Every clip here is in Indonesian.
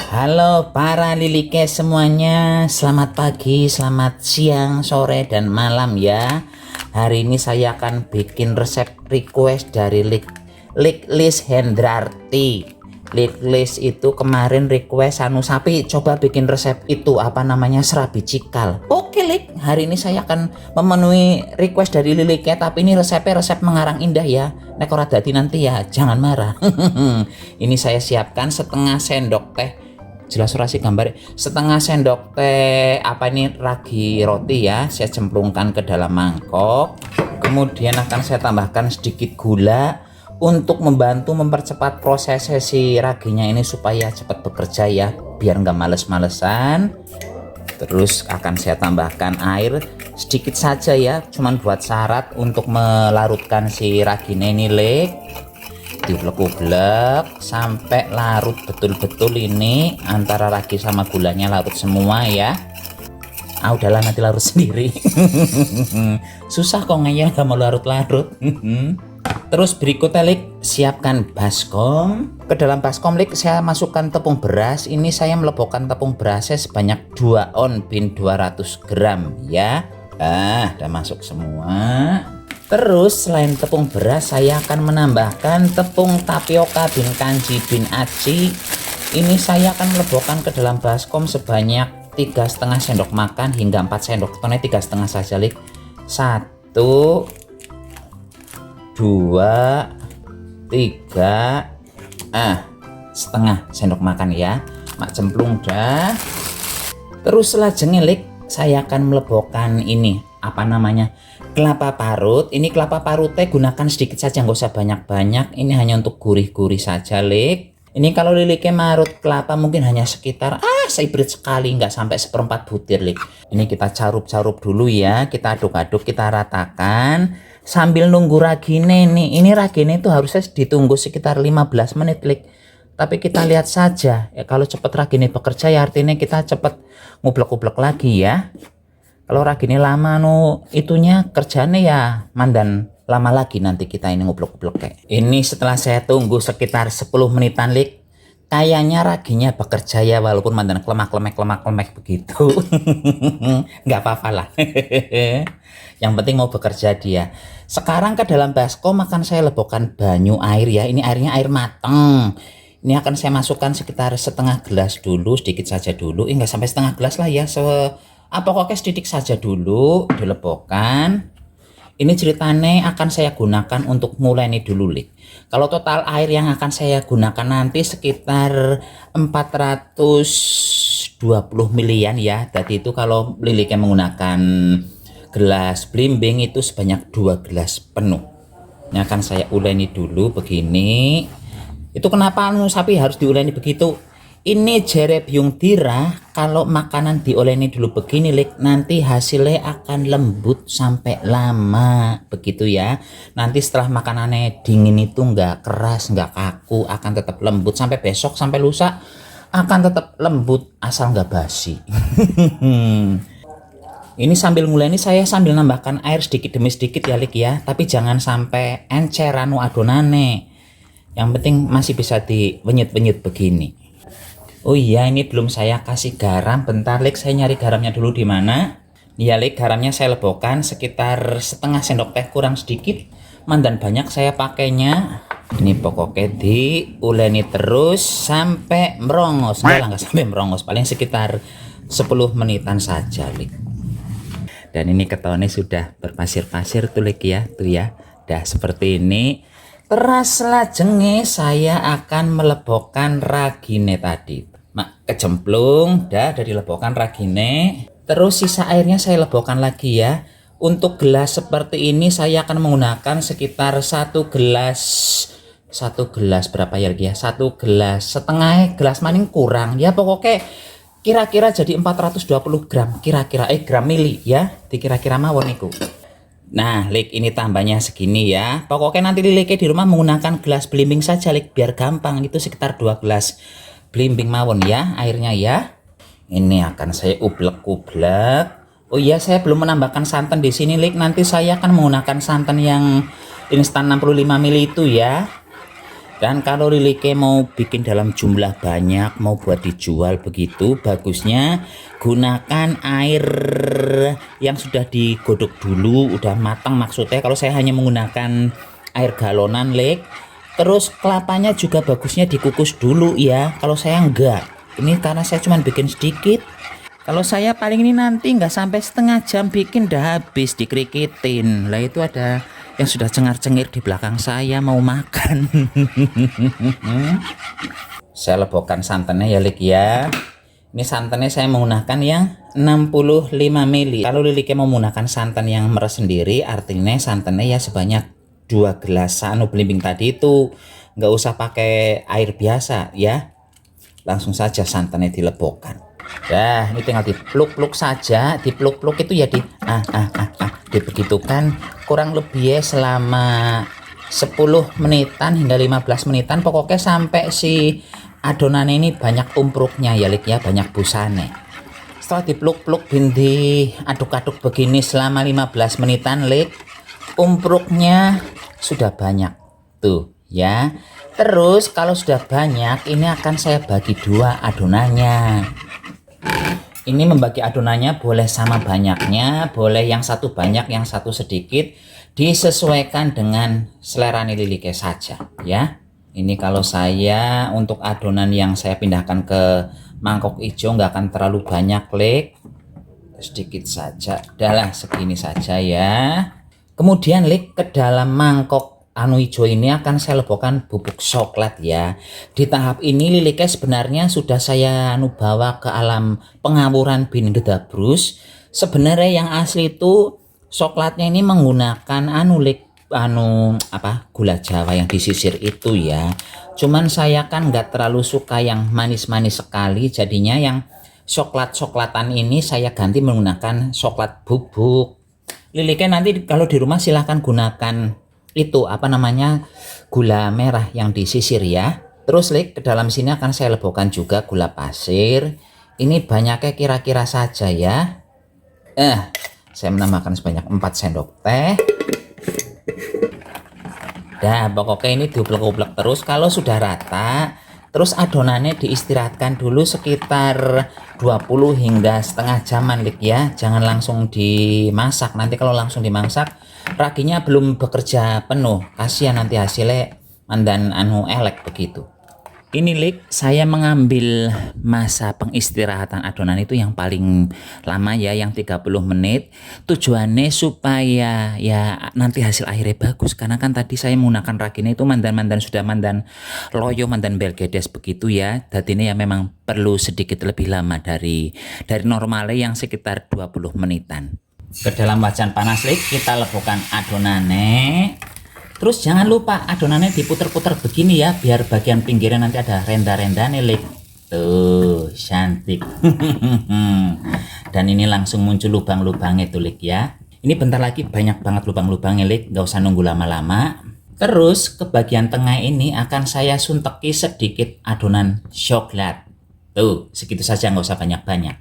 Halo para lilike semuanya, selamat pagi, selamat siang, sore, dan malam ya. Hari ini saya akan bikin resep request dari Liklis Hendrarti. Liklis itu kemarin request sapi, coba bikin resep itu apa namanya, serabi cikal. Oke Lik, hari ini saya akan memenuhi request dari lilike, tapi ini resepnya resep mengarang indah ya. Nek ora dadi nanti ya jangan marah. Ini saya siapkan setengah sendok teh, jelas ora sih gambar, setengah sendok teh ragi roti ya, saya cemplungkan ke dalam mangkok. Kemudian akan saya tambahkan sedikit gula untuk membantu mempercepat proses si raginya ini supaya cepat bekerja ya, biar nggak males-malesan. Terus akan saya tambahkan air sedikit saja ya, cuman buat syarat untuk melarutkan si raginya ini Lik. Diublek-ublek sampai larut betul-betul ini, antara ragi sama gulanya larut semua ya. Udahlah nanti larut sendiri. Susah kok ngeyel gak mau larut-larut. Terus berikutnya Lik, siapkan baskom. Ke dalam baskom Lik saya masukkan tepung beras. Ini saya melebokkan tepung berasnya sebanyak 2 on bin 200 gram ya. Udah masuk semua. Terus selain tepung beras saya akan menambahkan tepung tapioka bin kanji bin aci. Ini saya akan melebokkan ke dalam baskom sebanyak 3,5 sendok makan hingga 4 sendok. Totalnya 3,5 saja Lik. 1, 2, 3, setengah sendok makan ya. Mak cemplung dah. Terus selanjutnya Lik, saya akan melebokkan ini kelapa parut. Ini kelapa parutnya gunakan sedikit saja, nggak usah banyak-banyak. Ini hanya untuk gurih-gurih saja Lik. Ini kalau lilike marut kelapa mungkin hanya sekitar seibrit sekali, nggak sampai 1/4 butir Lik. Ini kita carup-carup dulu ya, kita aduk-aduk, kita ratakan sambil nunggu ragine nih. Ini ragine itu harusnya ditunggu sekitar 15 menit Lik. Tapi kita lihat saja ya, kalau cepat ragine bekerja ya artinya kita cepat ngublek-ngublek lagi ya. Kalau ragine lama itunya kerjanya ya mandan lama lagi, nanti kita ini ngublek-ngublek kayak. Ini setelah saya tunggu sekitar 10 menitan Lik. Kayaknya raginya bekerja ya, walaupun mandan klemak-klemek begitu. Nggak apa-apa lah. Yang penting mau bekerja dia. Sekarang ke dalam baskom akan saya lebokkan banyu air ya. Ini airnya air mateng. Ini akan saya masukkan sekitar setengah gelas dulu, sedikit saja dulu. Nggak sampai setengah gelas lah ya. Pokoknya sedikit saja dulu dilebokkan. Ini ceritanya akan saya gunakan untuk mulai ini dulu Lik. Kalau total air yang akan saya gunakan nanti sekitar 420 milian ya. Tadi itu kalau lilike menggunakan gelas blimbing itu sebanyak 2 gelas penuh. Ini akan saya uleni dulu begini. Itu kenapa sapi harus diuleni begitu? Ini jere Byung Dira, kalau makanan dioleni dulu begini Lik, nanti hasilnya akan lembut sampai lama begitu ya. Nanti setelah makanannya dingin itu nggak keras, nggak kaku, akan tetap lembut sampai besok, sampai lusa akan tetap lembut asal nggak basi. Ini sambil nguleni saya sambil nambahkan air sedikit demi sedikit ya Lik ya, tapi jangan sampai encer adonane. Yang penting masih bisa diwenyut-wenyut begini. Oh iya, ini belum saya kasih garam. Bentar Lik, saya nyari garamnya dulu di mana. Ya Lik, garamnya saya lebokkan sekitar setengah sendok teh kurang sedikit. Mandan banyak saya pakainya. Ini pokoknya diuleni terus sampai merongos. Enggak sampai merongos, paling sekitar 10 menitan saja Lik. Dan ini ketonnya sudah berpasir-pasir tuh Lik ya, tuh ya. Dah seperti ini. Teras lajenge saya akan melebokkan ragine tadi. Kecemplung, dah dari lebokan ragine. Terus sisa airnya saya lebokkan lagi ya. Untuk gelas seperti ini saya akan menggunakan sekitar 1 gelas berapa ya? 1 gelas setengah, gelas maning kurang ya, pokoknya kira-kira jadi 420 gram kira-kira gram mili ya, dikira-kira mawon niku. Nah Lik, ini tambahnya segini ya. Pokoknya nanti lilike di rumah menggunakan gelas blimbing saja Lik, biar gampang. Itu sekitar 2 gelas blimbing mawon ya airnya ya. Ini akan saya ublek-ublek. Oh iya, saya belum menambahkan santan di sini Lik. Nanti saya akan menggunakan santan yang instan 65 ml itu ya. Dan kalau lilike mau bikin dalam jumlah banyak, mau buat dijual begitu, bagusnya gunakan air yang sudah digodok dulu, udah matang maksudnya. Kalau saya hanya menggunakan air galonan, Lek. Terus kelapanya juga bagusnya dikukus dulu ya. Kalau saya enggak. Ini karena saya cuma bikin sedikit. Kalau saya paling ini nanti nggak sampai setengah jam bikin dah habis dikrikitin. Lah itu ada yang sudah cengar-cengir di belakang saya mau makan. Saya lebokkan santannya ya Lik ya. Ini santannya saya menggunakan yang 65 ml. Kalau Liliknya mau menggunakan santan yang meres sendiri, artinya santannya ya sebanyak 2 gelas anu belimbing tadi itu. Nggak usah pakai air biasa ya. Langsung saja santannya dilebokkan. Nah, ini tinggal dipluk-pluk saja, dipluk-pluk itu ya dibegitukan kurang lebih ya selama 10 menitan hingga 15 menitan, pokoknya sampai si adonan ini banyak umpruknya ya Lik ya, banyak busane. Setelah dipluk-pluk binti aduk-aduk begini selama 15 menitan Lik, umpruknya sudah banyak tuh ya. Terus kalau sudah banyak ini akan saya bagi dua adonannya. Ini membagi adonannya boleh sama banyaknya, boleh yang satu banyak, yang satu sedikit, disesuaikan dengan selera Lilike saja ya. Ini kalau saya untuk adonan yang saya pindahkan ke mangkok hijau nggak akan terlalu banyak Lik, sedikit saja, adalah segini saja ya. Kemudian Lik, ke dalam mangkok anu hijau ini akan saya lebokkan bubuk coklat ya. Di tahap ini Lilike sebenarnya sudah saya bawa ke alam pengawuran bin Gedabrus. Sebenarnya yang asli itu coklatnya ini menggunakan gula Jawa yang disisir itu ya. Cuman saya kan nggak terlalu suka yang manis-manis sekali, jadinya yang coklat-coklatan ini saya ganti menggunakan coklat bubuk. Lilike nanti kalau di rumah silahkan gunakan itu gula merah yang disisir ya. Terus Lik, ke dalam sini akan saya lebokkan juga gula pasir. Ini banyaknya kira-kira saja ya. Saya menambahkan sebanyak 4 sendok teh. Nah pokoknya ini diublek-ublek terus. Kalau sudah rata, terus adonannya diistirahatkan dulu sekitar 20 hingga setengah jaman Lik ya. Jangan langsung dimasak. Nanti kalau langsung dimasak raginya belum bekerja penuh, kasihan nanti hasilnya mandan elek begitu. Ini Lik, saya mengambil masa pengistirahatan adonan itu yang paling lama ya, yang 30 menit. Tujuannya supaya ya nanti hasil akhirnya bagus, karena kan tadi saya menggunakan raginya itu mandan sudah mandan loyo, mandan belgedes begitu ya. Dadinya ya memang perlu sedikit lebih lama dari normalnya yang sekitar 20 menitan. Ke dalam wajan panas Lik, kita lebokkan adonannya. Terus jangan lupa adonannya diputer-puter begini ya, biar bagian pinggirnya nanti ada renda-renda nih Lik. Tuh, cantik. Dan ini langsung muncul lubang-lubangnya tuh Lik ya. Ini bentar lagi banyak banget lubang-lubangnya Lik, nggak usah nunggu lama-lama. Terus ke bagian tengah ini akan saya sunteki sedikit adonan coklat. Tuh, segitu saja, nggak usah banyak-banyak.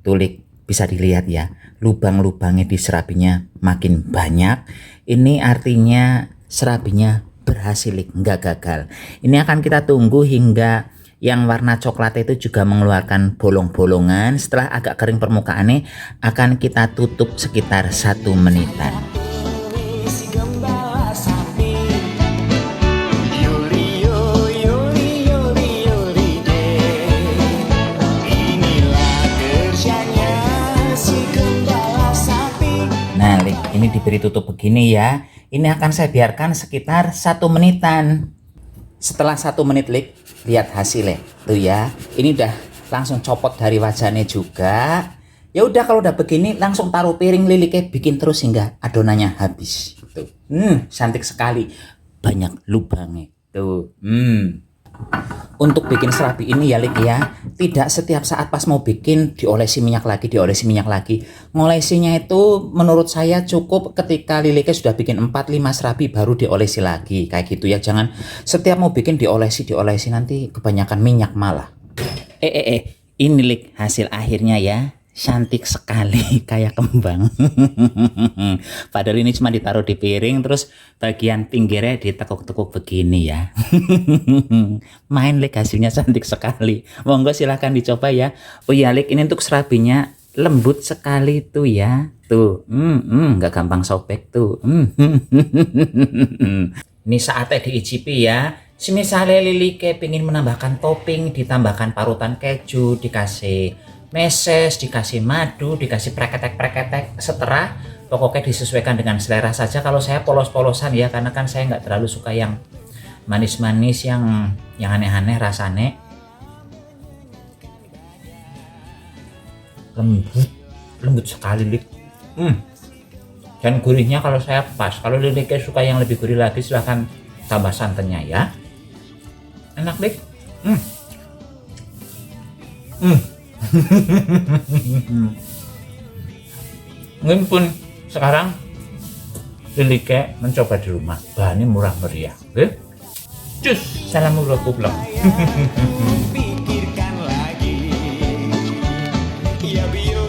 Tuh Lik, bisa dilihat ya, lubang-lubangnya di serabinya makin banyak. Ini artinya serabinya berhasil, nggak gagal. Ini akan kita tunggu hingga yang warna coklat itu juga mengeluarkan bolong-bolongan. Setelah agak kering permukaannya akan kita tutup sekitar 1 menitan. Nah Lik, ini diberi tutup begini ya. Ini akan saya biarkan sekitar 1 menitan. Setelah 1 menit Lik, lihat hasilnya tuh ya. Ini udah langsung copot dari wajannya juga. Ya udah, kalau udah begini langsung taruh piring Lilike, bikin terus hingga adonannya habis. Tuh. Cantik sekali. Banyak lubangnya. Tuh. Untuk bikin serabi ini ya Lik ya, tidak setiap saat pas mau bikin diolesi minyak lagi. Ngolesinya itu menurut saya cukup ketika Lilike sudah bikin 4-5 serabi baru diolesi lagi, kayak gitu ya. Jangan setiap mau bikin diolesi nanti kebanyakan minyak malah. Ini Lik hasil akhirnya ya. cantik sekali kayak kembang. Padahal ini cuma ditaruh di piring, terus bagian pinggirnya ditekuk-tekuk begini ya. Main Lik, hasilnya cantik sekali. Monggo silahkan dicoba ya. Oh iya Lik, ini untuk serabinya lembut sekali tuh ya. Tuh, nggak gampang sobek tuh. Ini saatnya diicipi ya. Misalnya Lili kayak pengen menambahkan topping, ditambahkan parutan keju, dikasih meses, dikasih madu, dikasih preketek-preketek, seterah. Pokoknya disesuaikan dengan selera saja. Kalau saya polos-polosan ya, karena kan saya nggak terlalu suka yang manis-manis, yang aneh-aneh rasanya. Lembut sekali Lik. Dan gurihnya kalau saya pas. Kalau Lili kayak suka yang lebih gurih lagi, silahkan tambah santannya ya. Enak Lik. Mungkin pun sekarang Lili kayak mencoba di rumah. Bahannya murah meriah. Cus, salam ulek-ulek. Pikirkan lagi, ya bio